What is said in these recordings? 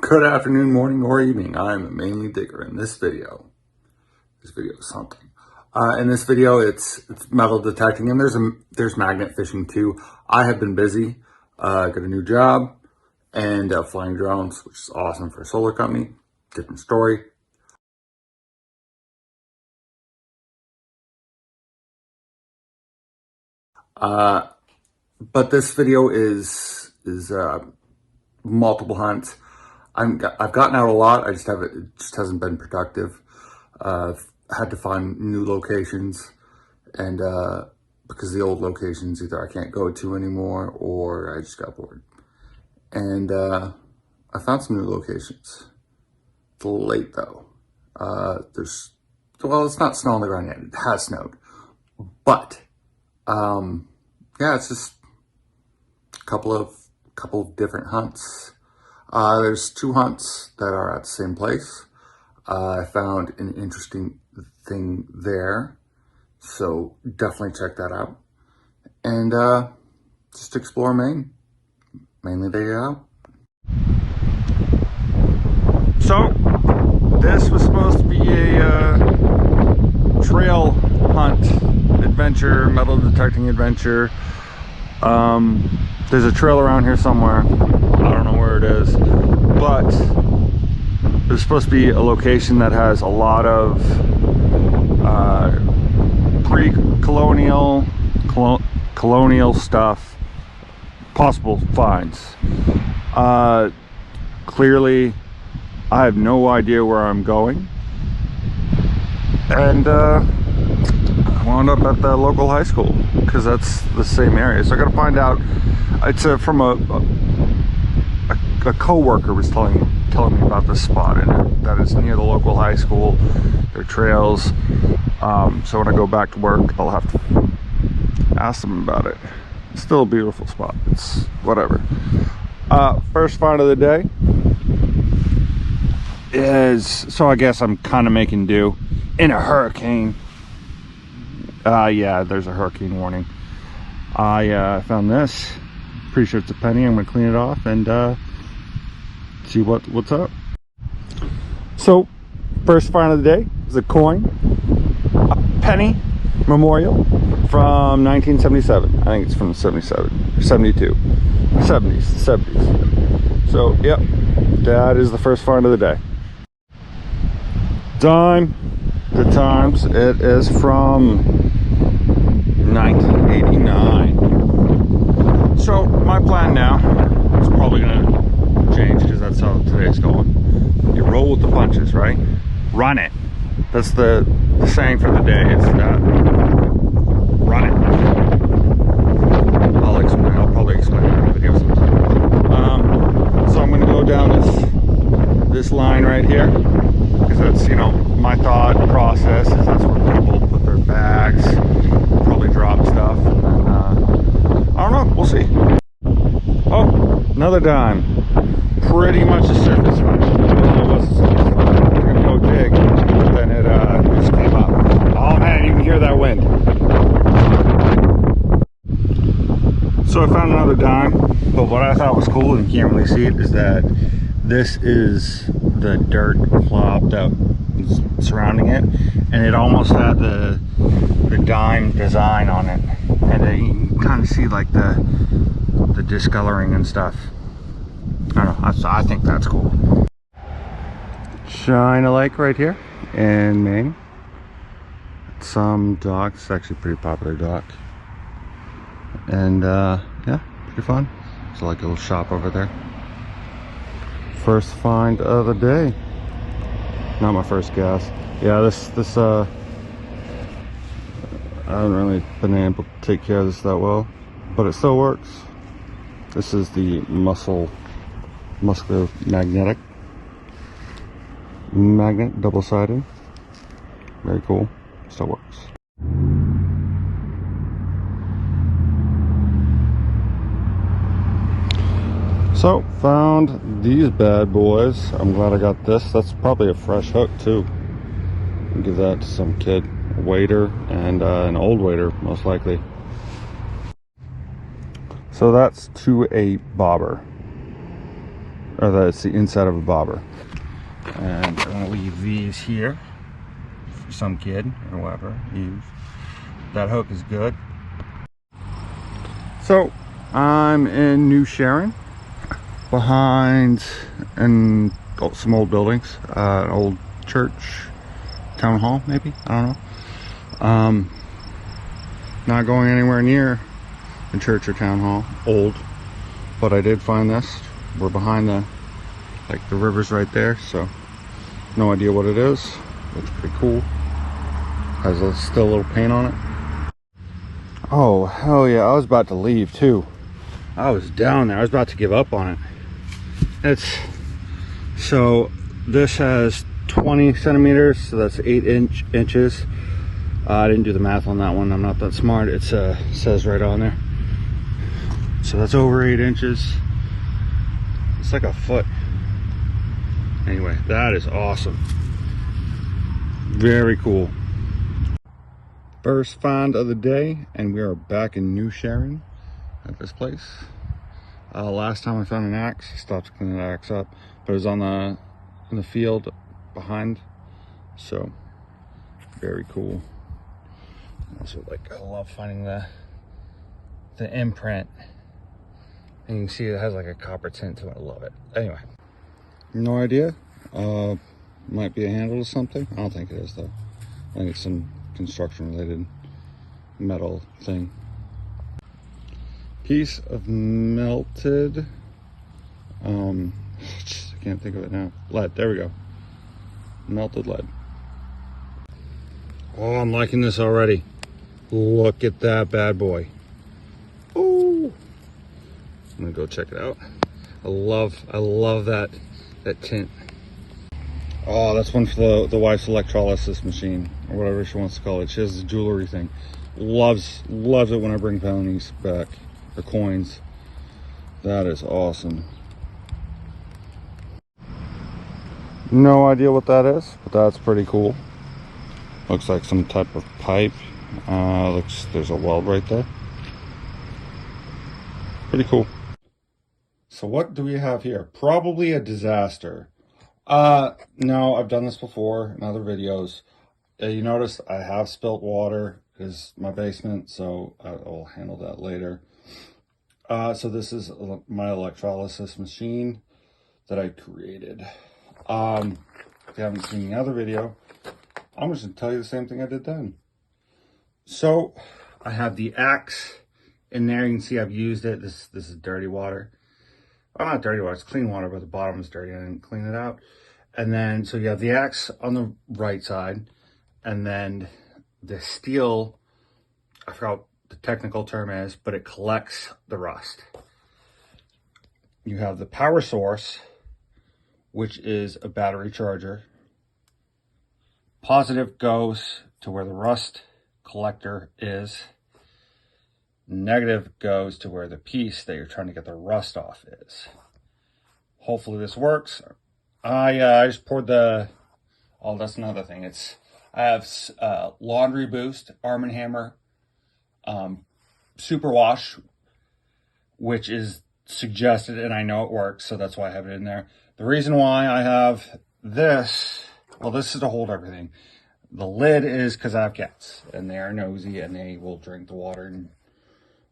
Good afternoon, morning, or evening. I'm Mainly Digger. In this video is something. In this video, it's metal detecting, and there's magnet fishing too. I have been busy, got a new job, and flying drones, which is awesome for a solar company. Different story. But this video is multiple hunts. I've gotten out a lot. It just hasn't been productive. I've had to find new locations, and because the old locations either I can't go to anymore or I just got bored. And I found some new locations. It's a little late though. It's not snow on the ground yet. It has snowed, but yeah, it's just a couple of different hunts. There's two hunts that are at the same place. I found an interesting thing there, so definitely check that out. And just explore Maine. Mainly Digger out. So this was supposed to be a trail hunt adventure, metal detecting adventure. There's a trail around here somewhere. I don't know where it is, but it's supposed to be a location that has a lot of pre-colonial, colonial stuff, possible finds. Clearly, I have no idea where I'm going, and I wound up at the local high school because that's the same area. So I got to find out. It's from a co-worker was telling me about this spot, and that it's near the local high school. There are trails. So when I go back to work, I'll have to ask them about it. It's still a beautiful spot. It's whatever. First find of the day is, so I guess I'm kind of making do in a hurricane. Yeah, there's a hurricane warning. I found this. Pretty sure it's a penny. I'm gonna clean it off and see what's up. So first find of the day is a coin, a penny memorial from 1977. I think it's from 77 or 72, 70s. So yep, that is the first find of the day. Dime the times. It is from 1989. So my plan now, it's probably gonna change because that's how today's going. You roll with the punches, right? Run it. That's the saying for the day. It's that. Run it. I'll probably explain that in the video sometime. So I'm gonna go down this line right here because that's, you know, my thought process is that's where people put their bags, probably drop stuff, and then I don't know, we'll see. Oh, another dime. Pretty much a surface run. Well, it was a surface run. I'm gonna go dig, but then it just came up. Oh man, you can hear that wind. So I found another dime, but what I thought was cool, and you can't really see it, is that this is the dirt clod that is surrounding it, and it almost had the dime design on it, and you can kind of see like the discoloring and stuff. I don't know, I think that's cool. China Lake right here in Maine. Some dock. It's actually a pretty popular dock, and yeah, pretty fun. There's like a little shop over there. First find of the day. Not my first guess. Yeah, this I haven't really been able to take care of this that well, but it still works. This is the muscular magnet, double-sided. Very cool. Still works. So found these bad boys. I'm glad I got this. That's probably a fresh hook too. I'll give that to some kid, a waiter, and an old waiter most likely. So that's to a bobber. or that's the inside of a bobber. And I'm gonna leave these here for some kid or whoever use. That hook is good. So I'm in New Sharon, behind some old buildings, an old church, town hall maybe, I don't know. Not going anywhere near the church or town hall, old, but I did find this. We're behind the river's right there, so no idea what it is. Looks pretty cool. Has still a little paint on it. Oh hell yeah, I was about to leave too. I was down there, I was about to give up on it. So this has 20 centimeters, so that's 8 inches. I didn't do the math on that one, I'm not that smart. It says right on there. So that's over 8 inches. It's like a foot. Anyway, that is awesome. Very cool. First find of the day, and we are back in New Sharon at this place. Last time I found an axe, I stopped cleaning the axe up, but it was in the field behind. So very cool. Also, I love finding the imprint, and you can see it has like a copper tint to it. I love it. Anyway, no idea. Might be a handle or something. I don't think it is though. I think it's some construction related metal thing. Piece of melted I can't think of it now. Lead. There we go. Melted lead. Oh, I'm liking this already. Look at that bad boy. Oh, I'm gonna go check it out. I love that tint. Oh, that's one for the wife's electrolysis machine, or whatever she wants to call it. She has this jewelry thing. Loves it when I bring pennies back, or coins. That is awesome. No idea what that is, but that's pretty cool. Looks like some type of pipe. There's a weld right there. Pretty cool. So what do we have here? Probably a disaster. No, I've done this before in other videos. You notice I have spilt water because my basement, so I'll handle that later. So this is my electrolysis machine that I created. If you haven't seen the other video, I'm just gonna tell you the same thing I did then. So I have the axe in there. You can see I've used it. This is dirty water. Well, not dirty water, it's clean water, but the bottom is dirty. I didn't clean it out. And then, so you have the axe on the right side, and then the steel, I forgot what the technical term is, but it collects the rust. You have the power source, which is a battery charger. Positive goes to where the rust collector is. Negative goes to where the piece that you're trying to get the rust off is. Hopefully this works. I just poured oh, that's another thing. I have Laundry Boost, Arm & Hammer, Super Wash, which is suggested, and I know it works, so that's why I have it in there. The reason why I have this, well, this is to hold everything. The lid is because I have cats, and they are nosy, and they will drink the water and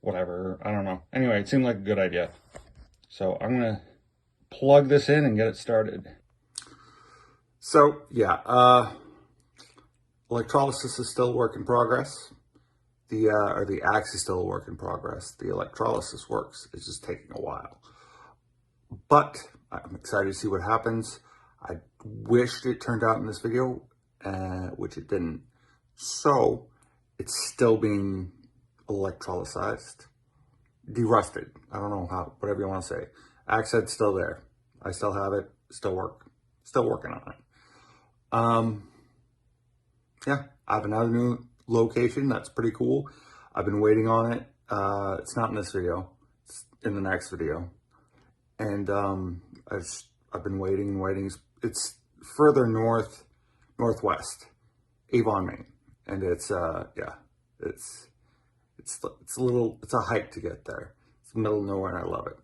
whatever. I don't know. Anyway, it seemed like a good idea. So I'm going to plug this in and get it started. So, yeah, electrolysis is still a work in progress. The axe is still a work in progress. The electrolysis works. It's just taking a while. But I'm excited to see what happens. I wished it turned out in this video, which it didn't. So it's still being electrolyzed, derusted. I don't know whatever you want to say. Axe head's still there. I still have it. Still working on it. Yeah, I have another new location. That's pretty cool. I've been waiting on it. It's not in this video. It's in the next video. And I've been waiting and waiting. It's further northwest, Avon, Maine, and it's yeah, it's a hike to get there. It's the middle of nowhere, and I love it.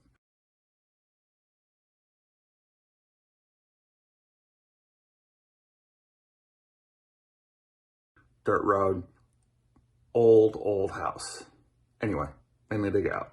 dirt road, old house. Anyway, mainly dig out.